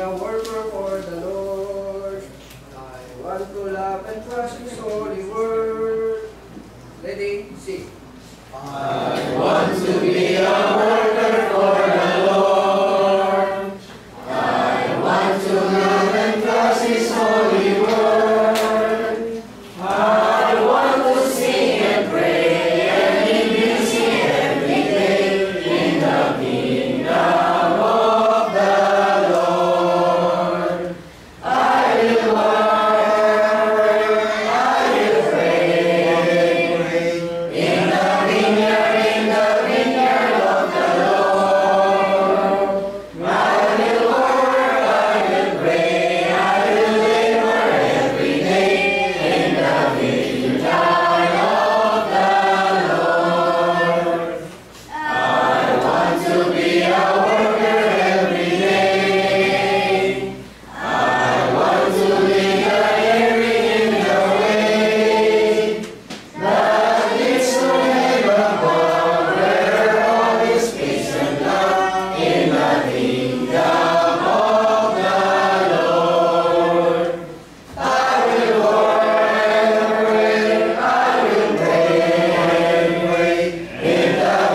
a worker for the Lord. I want to love and trust His holy word. Ready, sing. I want to be a worker for the Lord. I want to love and trust His holy word. I want to sing and pray and be busy every day in the kingdom of the Lord. I will work, I will pray in the vineyard of the Lord. I will work, I will pray, I will labor every day in the vineyard of the Lord. I want to be a worker every day. I want to live a hearing in the way that leads to heaven, where all is peace and love in the kingdom of the Lord. I will work and pray, I will pray in the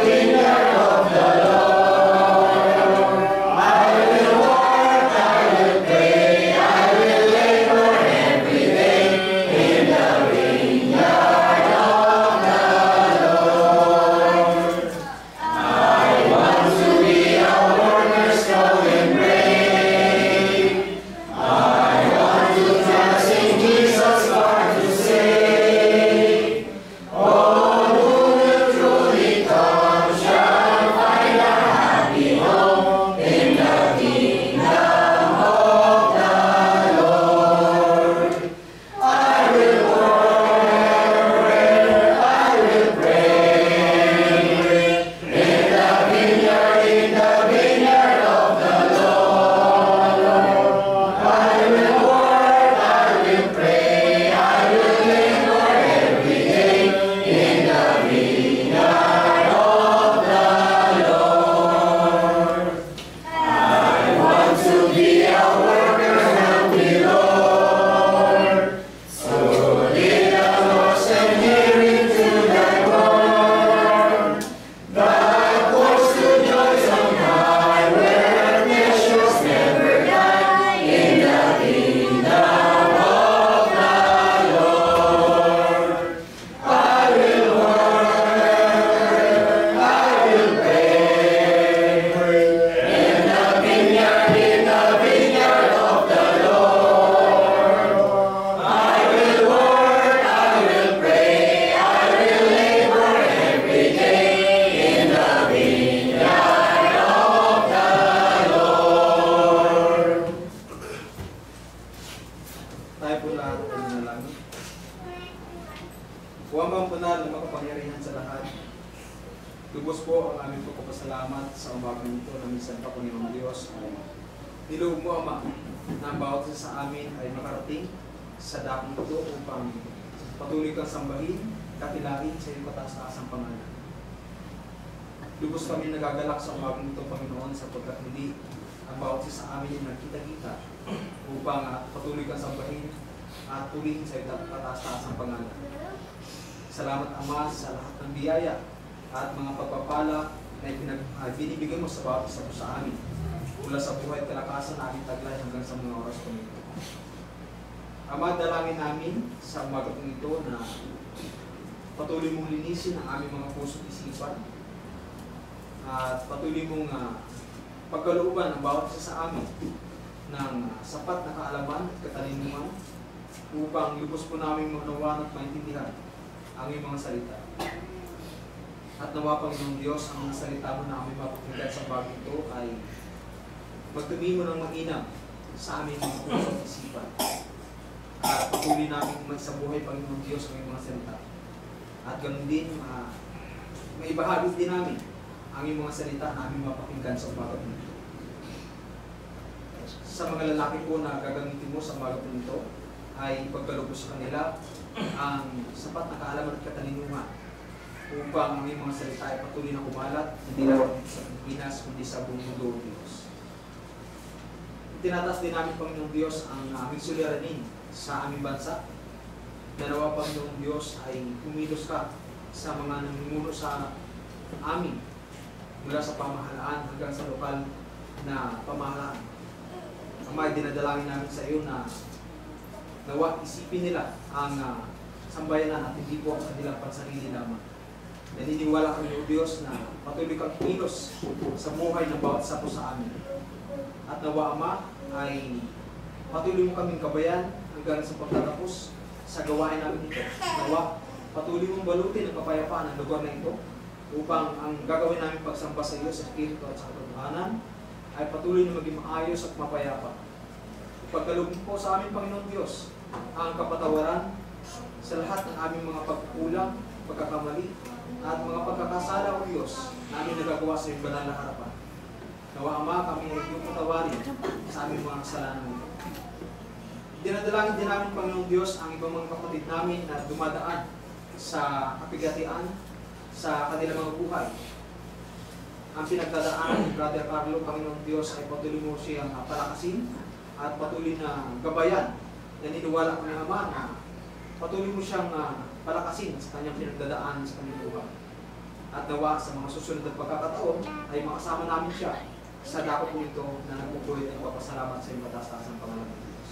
vineyard of the Lord. I will work, I will pray, I will labor every day in the vineyard of the Lord. I want to be a worker strong and brave. I want to trust in Jesus far to save. All who will truly come shall find a happy home in the kingdom of the Lord. I will work, I will pray in the vineyard of the Lord. I will work, I will pray, I will labor every day in the vineyard of the Lord. I want to be a worker, help me, Lord, so lead the lost and hearing to thy word, that points to joys on high, where pleasures never die, in the kingdom of the Lord. I will work, I will pray in the vineyard of the Lord. I will work, I will pray, I will labor every day in the vineyard of the Lord. Tayo po lahat ay nanalangin. Huwag po na ng makapangyarihan sa lahat. Lubos po ang aming pagpapasalamat sa umagang ito na minsan pa, Panginoong Diyos, ay niloob mo, Ama, na ang bawat isa sa amin ay makarating sa dakong ito upang patuloy kang sambahin, katilain sa iyong kataas-taasang pangalan. Lubos kami nagagalak sa umagang ito, Panginoon, sapagkat hindi ang bawat isa sa amin ay nagkita-kita upang patuloy kang sambahin at tulihin sa iyong kataas-taasang pangalan. Salamat, Ama, sa lahat ng biyaya at mga pagpapala na binibigay mo sa bawat isa po sa amin mula sa buhay at kalakasan na aming taglay hanggang sa mga oras po nito. Ama, dalangin namin sa umaga po ito na patuloy mong linisin ang aming mga puso at isipan at patuloy mong pagkalooban ang bawat isa sa amin ng sapat na kaalaman at katalinuhan upang lubos po namin maunawan at maintindihan ang iyong mga salita. At nawa, Panginoong Diyos, ang mga salita mo na aming mapapagkat sa bagay ito ay magtumi mo ng mainam sa aming mga puso at isipan. At patuloy namin magsabuhay, Panginoong Diyos, ang iyong mga salita. At ganoon din, maibahagi din namin ang iyong mga salita na aming mapakinggan sa umaga nito. Sa mga lalaki po na gagamitin mo sa umaga nito, ay pagkalubos sa kanila ang sapat na kaalaman at katalinuhan upang ang iyong mga salita ay patuloy na kumalat, hindi lang sa Pilipinas, kundi sa buong mundo, Diyos. Tinataas din namin, Panginoong Diyos, ang aming suliranin sa aming bansa. Dalawa, Panginoong Diyos, ay kumilos ka sa mga namumuno sa amin mula sa pamahalaan hanggang sa lokal na pamahalaan. Ama, dinadalangin namin sa iyo na nawa isipin nila ang sambayanan at hindi po ang kanilang pansarili lamang. Naniniwala kami, O Diyos, na patuloy kang kilos sa buhay ng bawat isa po sa amin. At nawa, Ama, ay patuloy mo kaming gabayan hanggang sa pagtatapos sa gawain namin ito. Nawa, patuloy mong balutin ang kapayapaan ng lugar na ito upang ang gagawin namin pagsamba sa iyo sa Espiritu at sa katotohanan ay patuloy na maging maayos at mapayapa. Pagkaloob po sa amin, Panginoon Diyos, ang kapatawaran sa lahat ng aming mga pagkulang, pagkakamali, at mga pagkakasala, O Diyos, namin nagagawa sa iyong banal na harapan. Nawa, Ama, kami ay iyong patawarin sa aming mga kasalanan ito. Dinadalangin din namin, Panginoong Diyos, ang ibang mga kapatid namin na dumadaan sa kapigatian sa kanilang mga buhay. Ang pinagdadaanan ni Brother Carlo, Panginoong Diyos, ay patuloy mo siyang palakasin at patuloy na gabayan. Naniniwala kami, Ama, na patuloy mo siyang palakasin sa kanyang pinagdadaan sa kanyang buhay. At nawa sa mga susunod na pagkakataon ay makasama namin siya sa dakot nito na nagpupulit at papasalamat sa iyong mataas-taasang pangalan ng Diyos.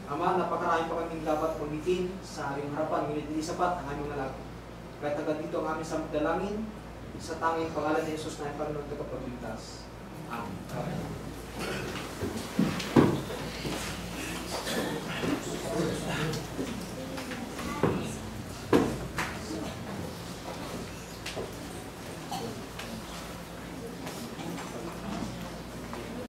Ama, napakarami pa kaming dapat pagbitin sa iyong harapan, ngunit hindi sapat ang aming nalagay. Kahit agad dito ang aming samdalangin sa tanging pangalan ni Jesus na ang Panginoon at Tagapagligtas. Amen.